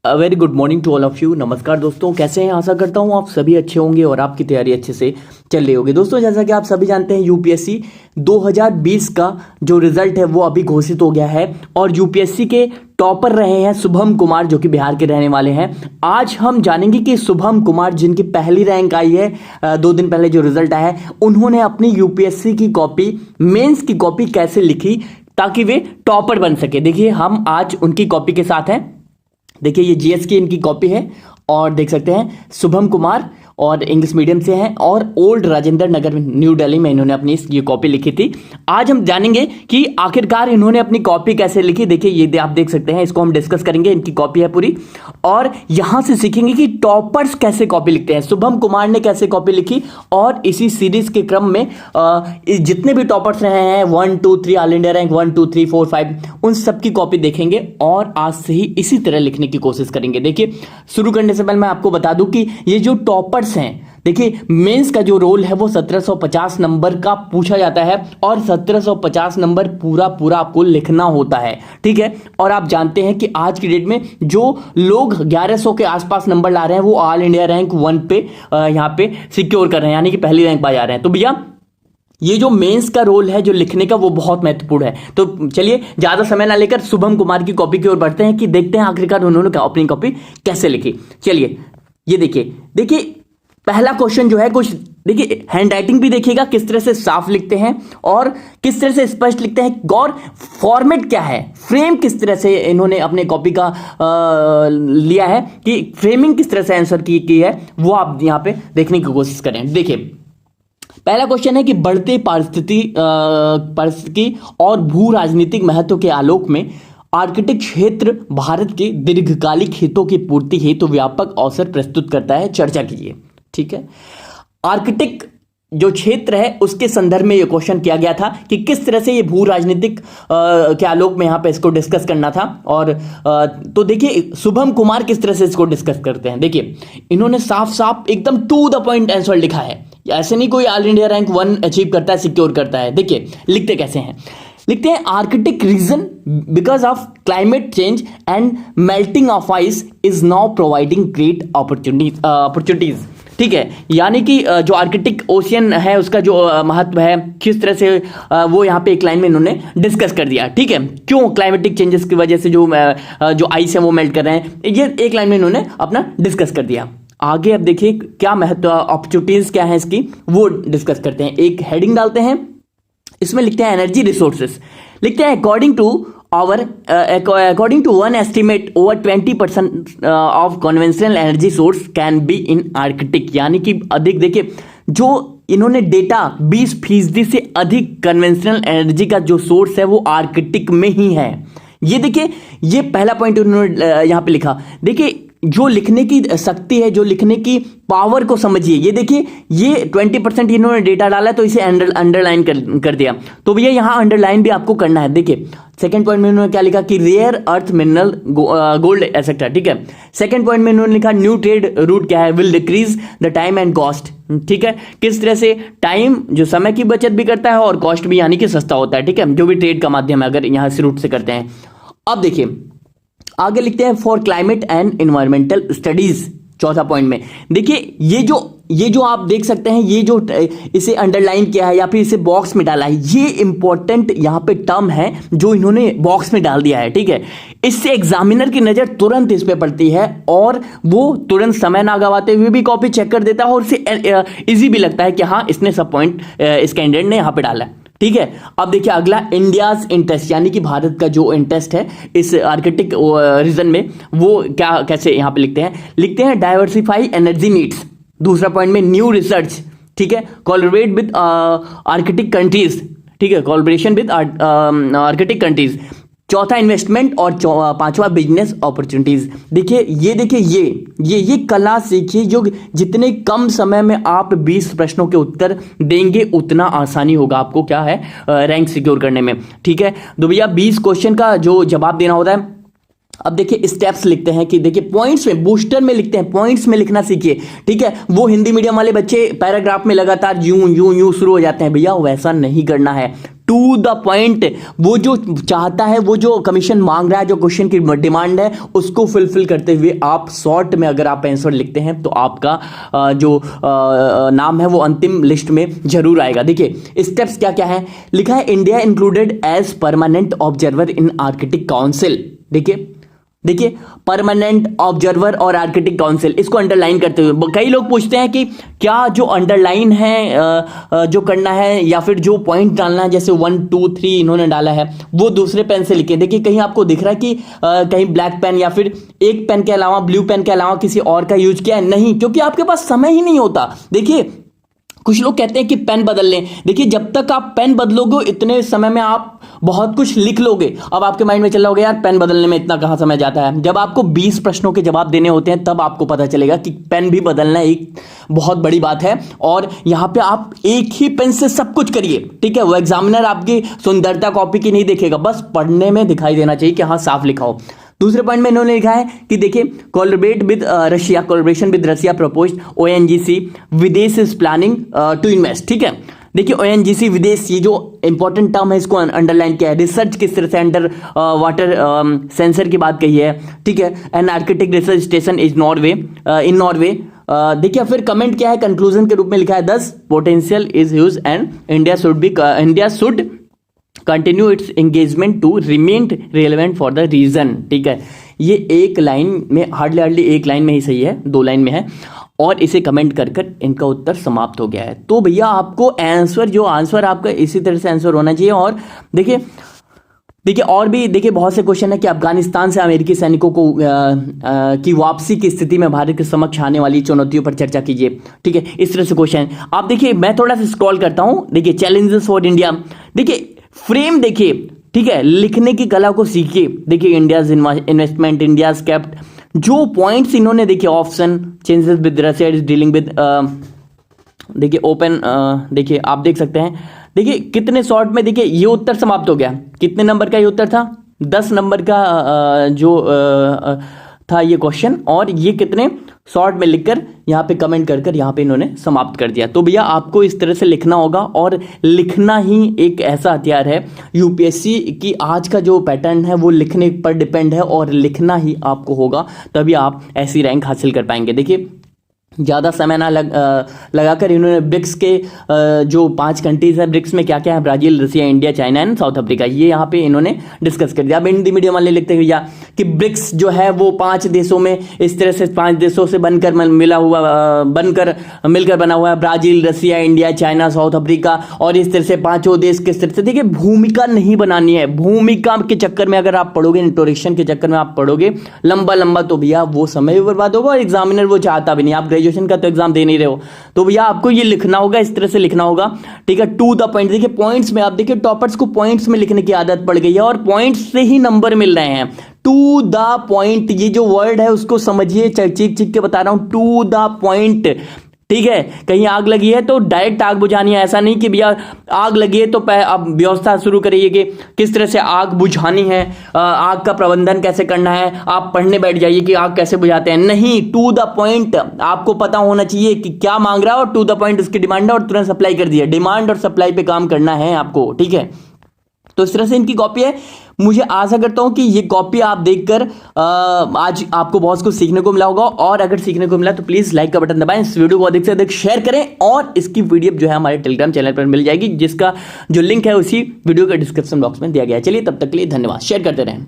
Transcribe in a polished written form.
Very good morning to all of you. नमस्कार दोस्तों, कैसे हैं? आशा करता हूं आप सभी अच्छे होंगे और आपकी तैयारी अच्छे से चल रही होगी। दोस्तों, जैसा कि आप सभी जानते हैं, यूपीएससी 2020 का जो रिजल्ट है वो अभी घोषित हो गया है और यूपीएससी के टॉपर रहे हैं शुभम कुमार, जो कि बिहार के रहने वाले हैं। आज हम जानेंगे कि शुभम कुमार, जिनकी पहली रैंक आई है 2 दिन पहले जो रिजल्ट आया है, उन्होंने अपनी यूपीएससी की कॉपी, मेंस की कॉपी कैसे लिखी ताकि वे टॉपर बन सके। देखिए, हम आज उनकी कॉपी के साथ हैं। देखिए, ये जीएस की इनकी कॉपी है और देख सकते हैं शुभम कुमार, और इंग्लिश मीडियम से हैं और ओल्ड राजेंद्र नगर न्यू दिल्ली में इन्होंने अपनी ये कॉपी लिखी थी। आज हम जानेंगे कि आखिरकार इन्होंने अपनी कॉपी कैसे लिखी। देखिए, ये आप देख सकते हैं, इसको हम डिस्कस करेंगे। इनकी कॉपी है पूरी और यहां से सीखेंगे कि टॉपर्स कैसे कॉपी लिखते हैं, शुभम कुमार ने कैसे कॉपी लिखी। और इसी सीरीज के क्रम में जितने भी टॉपर्स रहे हैं 1 2 3 ऑल इंडिया रैंक 1 2 3 4 5, उन सबकी कॉपी देखेंगे और आज से ही इसी तरह लिखने की कोशिश करेंगे। देखिए, शुरू करने से पहले मैं आपको बता दूं कि ये जो टॉपर हैं, देखिए, मेंस का जो रोल है वो 1750 नंबर का पूछा जाता है और 1750 नंबर पूरा आपको लिखना होता है, ठीक है। और आप जानते हैं कि आज की डेट में जो लोग 1100 के आसपास नंबर ला रहे हैं वो ऑल इंडिया रैंक 1 पे यहां पे सिक्योर कर रहे हैं, यानी कि पहली रैंक पा जा रहे हैं। तो भैया, ये जो मेंस का रोल है जो लिखने का, वो बहुत महत्वपूर्ण है। तो चलिए, ज्यादा समय ना लेकर शुभम कुमार की कॉपी की ओर बढ़ते हैं कि देखते हैं आखिरकार उन्होंने अपनी कॉपी कैसे लिखी। चलिए, ये देखिए पहला क्वेश्चन जो है, कुछ देखिए, हैंडराइटिंग भी देखिएगा किस तरह से साफ लिखते हैं और किस तरह से स्पष्ट लिखते हैं, और फॉर्मेट क्या है, फ्रेम किस तरह से इन्होंने अपने कॉपी का लिया है, कि फ्रेमिंग किस तरह से आंसर की है, वो आप यहां पे देखने की कोशिश करें। देखिए, पहला क्वेश्चन है कि बढ़ते पारिस्थितिकी और भू राजनीतिक महत्व के आलोक में आर्कटिक क्षेत्र भारत के दीर्घकालिक हितों की पूर्ति हेतु व्यापक अवसर प्रस्तुत करता है, चर्चा कीजिए। ठीक है, आर्कटिक जो क्षेत्र है उसके संदर्भ में यह क्वेश्चन किया गया था कि किस तरह से ये भू राजनीतिक के आलोक में यहां पे इसको डिस्कस करना था। और तो देखिए, शुभम कुमार किस तरह से इसको डिस्कस करते हैं। देखिए, इन्होंने साफ एकदम टू द पॉइंट आंसर लिखा है। ऐसे नहीं कोई ऑल इंडिया रैंक 1 अचीव करता है, सिक्योर करता है। देखिए, लिखते कैसे हैं, लिखते हैं Arctic region because of climate change and melting of ice is now providing great opportunities. ठीक है, यानी कि जो आर्कटिक ओशियन है उसका जो महत्व है, किस तरह से वो यहाँ पे एक लाइन में इन्होंने डिस्कस कर दिया। ठीक है, क्यों क्लाइमेटिक चेंजेस की वजह से जो आइस है वो मेल्ट कर रहे हैं, ये एक लाइन में इन्होंने अपना डिस्कस कर दिया। आगे अब देखिए क्या महत्व, अपॉर्चुनिटीज क्या है इसकी, वो डिस्कस करते हैं। एक हेडिंग डालते हैं, इसमें लिखते हैं एनर्जी रिसोर्सेस, लिखते हैं according to one estimate over 20% of conventional energy source can be in Arctic, यानी कि अधिक, देखिए जो इन्होंने डेटा 20% से अधिक कन्वेंशनल एनर्जी का जो सोर्स है वो आर्कटिक में ही है। ये देखिए, ये पहला पॉइंट उन्होंने यहां पे लिखा। देखिए, जो लिखने की शक्ति है, जो लिखने की पावर को समझिए। ये देखिए, ये 20% इन्होंने डेटा डाला है तो इसे अंडरलाइन कर दिया। तो भैया यहां अंडरलाइन भी आपको करना है। देखिए, सेकंड पॉइंट में इन्होंने क्या लिखा कि rare earth mineral gold etcetera. ठीक है, सेकंड पॉइंट में इन्होंने लिखा न्यू ट्रेड रूट क्या है, will decrease the time and cost. ठीक है, किस तरह से टाइम, जो समय की बचत भी करता है और कॉस्ट भी, यानी कि सस्ता होता है। ठीक है, जो भी ट्रेड का माध्यम है अगर यहां से रूट से करते हैं। अब देखिए आगे लिखते हैं for climate and environmental studies, चौथा पॉइंट में। देखिए, ये जो आप देख सकते हैं, ये जो इसे अंडरलाइन किया है या फिर इसे बॉक्स में डाला है, ये इंपॉर्टेंट यहां पे टर्म है जो इन्होंने बॉक्स में डाल दिया है। ठीक है, इससे एग्जामिनर की नजर तुरंत इस पे पड़ती है और वो तुरंत समय ना गवाते हुए भी कॉपी चेक कर देता है और इसे इजी भी लगता है कि हाँ, इसने सब पॉइंट इस कैंडिडेट ने यहां पे डाला है। ठीक है, अब देखिए अगला, इंडियाज इंटरेस्ट, यानी कि भारत का जो इंटरेस्ट है इस आर्कटिक रीजन में, वो क्या कैसे यहां पे लिखते हैं डाइवर्सिफाई एनर्जी नीड्स। दूसरा पॉइंट में न्यू रिसर्च, ठीक है, कोलैबोरेट विद आर्कटिक कंट्रीज। ठीक है, कोलैबोरेशन विद आर्कटिक कंट्रीज। चौथा इन्वेस्टमेंट और पांचवा बिजनेस अपॉर्चुनिटीज। देखिए, ये कला सीखिए, जो जितने कम समय में आप 20 प्रश्नों के उत्तर देंगे उतना आसानी होगा आपको क्या है रैंक सिक्योर करने में। ठीक है, तो भैया 20 क्वेश्चन का जो जवाब देना होता है। अब देखिए स्टेप्स लिखते हैं कि देखिए पॉइंट्स में, बूस्टर में लिखते हैं, पॉइंट्स में लिखना सीखिए। ठीक है, वो हिंदी मीडियम वाले बच्चे पैराग्राफ में लगातार यूं यूं यूं शुरू हो जाते हैं, भैया वैसा नहीं करना है। टू द पॉइंट, वो जो चाहता है, वो जो कमीशन मांग रहा है, जो क्वेश्चन की डिमांड है, उसको फुलफिल करते हुए आप शॉर्ट में अगर आप आंसर लिखते हैं तो आपका जो नाम है वो अंतिम लिस्ट में जरूर आएगा। देखिए स्टेप्स क्या क्या है, लिखा है India included as permanent observer in Arctic Council. देखिए परमानेंट ऑब्जर्वर और आर्कटिक काउंसिल, इसको अंडरलाइन करते हुए कई लोग पूछते हैं कि क्या जो अंडरलाइन है जो करना है या फिर जो पॉइंट डालना है, जैसे 1 2 3 इन्होंने डाला है, वो दूसरे पेन से लिखे। देखिए कहीं आपको दिख रहा है कि कहीं ब्लैक पेन या फिर एक पेन के अलावा, ब्लू पेन के अलावा किसी और का यूज किया है? नहीं, क्योंकि आपके पास समय ही नहीं होता। देखिए कुछ लोग कहते हैं कि पेन बदल लें, देखिए जब तक आप पेन बदलोगे इतने समय में आप बहुत कुछ लिख लोगे। अब आपके माइंड में चल रहा होगा यार पेन बदलने में इतना कहां समय जाता है। जब आपको 20 प्रश्नों के जवाब देने होते हैं तब आपको पता चलेगा कि पेन भी बदलना एक बहुत बड़ी बात है। और यहां पे आप एक ही पेन से सब कुछ करिए, ठीक है। वो एग्जामिनर आपकी सुंदरता कॉपी की नहीं देखेगा, बस पढ़ने में दिखाई देना चाहिए कि हाँ साफ लिखा हो। दूसरे पॉइंट में इन्होंने लिखा है कि देखिए collaboration with Russia proposed ONGC विदेश इज प्लानिंग टू इन्वेस्ट, ठीक है। देखिए ओएनजीसी विदेश, ये जो इंपॉर्टेंट टर्म है इसको अंडरलाइन किया है। रिसर्च किस तरह से अंडर वाटर सेंसर की बात कही है, ठीक है। An Arctic research station is Norway in Norway. देखिए फिर कमेंट क्या है, कंक्लूजन के रूप में लिखा है 10 potential is huge and India should continue its engagement to remain relevant for the region, ठीक है। ये एक लाइन में हार्डली एक लाइन में ही सही है, 2 लाइन में है, और इसे कमेंट कर इनका उत्तर समाप्त हो गया है। तो भैया आपको आंसर आपका इसी तरह से आंसर होना चाहिए। और देखिए और भी देखिए बहुत से क्वेश्चन है कि अफगानिस्तान से अमेरिकी सैनिकों को की वापसी की स्थिति में भारत के समक्ष आने वाली चुनौतियों पर चर्चा कीजिए, ठीक है। इस तरह से क्वेश्चन आप देखिए, मैं थोड़ा सा स्क्रॉल करता हूं। देखिए चैलेंजेस फॉर इंडिया, देखिए फ्रेम देखिए, ठीक है, लिखने की कला को सीखिए। देखिए इंडियाज इन्वेस्टमेंट, इंडियाज कैप्ट, जो पॉइंट्स इन्होंने देखिए, option changes with Russia is dealing with, देखिए ओपन, देखिए आप देख सकते हैं। देखिए कितने शॉर्ट में, देखिए ये उत्तर समाप्त हो गया। कितने नंबर का ये उत्तर था? 10 नंबर का जो था ये क्वेश्चन, और ये कितने शॉर्ट में लिखकर यहाँ पे कमेंट कर यहाँ पे इन्होंने समाप्त कर दिया। तो भैया आपको इस तरह से लिखना होगा, और लिखना ही एक ऐसा हथियार है। यूपीएससी की आज का जो पैटर्न है वो लिखने पर डिपेंड है, और लिखना ही आपको होगा, तभी आप ऐसी रैंक हासिल कर पाएंगे। देखिए ज़्यादा समय ना लगाकर इन्होंने ब्रिक्स के जो 5 कंट्रीज है, ब्रिक्स में क्या क्या है, Brazil, Russia, India, China and south Africa, ये यहाँ पे इन्होंने डिस्कस कर दिया। अब हिंदी मीडियम वाले लिखते हैं भैया कि ब्रिक्स जो है वो 5 देशों में, इस तरह से 5 देशों से बनकर मिलकर बना हुआ है, Brazil, Russia, India, China, south Africa, और इस तरह से 5 देश किस तरह से। देखिए भूमिका नहीं बनानी है, भूमिका के चक्कर में अगर आप पढ़ोगे, इंट्रोडक्शन के चक्कर में आप पढ़ोगे लंबा, तो भैया वो समय भी बर्बाद होगा, और एग्जामिनर वो चाहता भी नहीं। आप ग्रेजुएशन का तो एग्जाम दे नहीं रहे हो, तो भैया आपको ये लिखना होगा, इस तरह से लिखना होगा, ठीक है। टू द पॉइंट, देखिए पॉइंट्स में, आप देखिए टॉपर्स को पॉइंट्स में लिखने की आदत पड़ गई है, और पॉइंट्स से ही नंबर मिल रहे हैं। टू द पॉइंट, ये जो वर्ड है उसको समझिए, चीख के बता रहा हूं, टू द पॉइंट, ठीक है। कहीं आग लगी है तो डायरेक्ट आग बुझानी है, ऐसा नहीं कि भैया आग लगी है तो अब व्यवस्था शुरू करिए कि किस तरह से आग बुझानी है, आग का प्रबंधन कैसे करना है, आप पढ़ने बैठ जाइए कि आग कैसे बुझाते हैं। नहीं, टू द पॉइंट आपको पता होना चाहिए कि क्या मांग रहा है, और टू द पॉइंट उसकी डिमांड है, और तुरंत सप्लाई कर दिया। डिमांड और सप्लाई पे काम करना है आपको, ठीक है। तो इस तरह से इनकी कॉपी है। मुझे आशा करता हूं कि ये कॉपी आप देखकर आज आपको बहुत कुछ सीखने को मिला होगा, और अगर सीखने को मिला तो प्लीज लाइक का बटन दबाएं, इस वीडियो को अधिक से अधिक शेयर करें, और इसकी पीडीएफ जो है हमारे टेलीग्राम चैनल पर मिल जाएगी, जिसका जो लिंक है उसी वीडियो के डिस्क्रिप्शन बॉक्स में दिया गया है। चलिए तब तक के लिए धन्यवाद, शेयर करते रहें।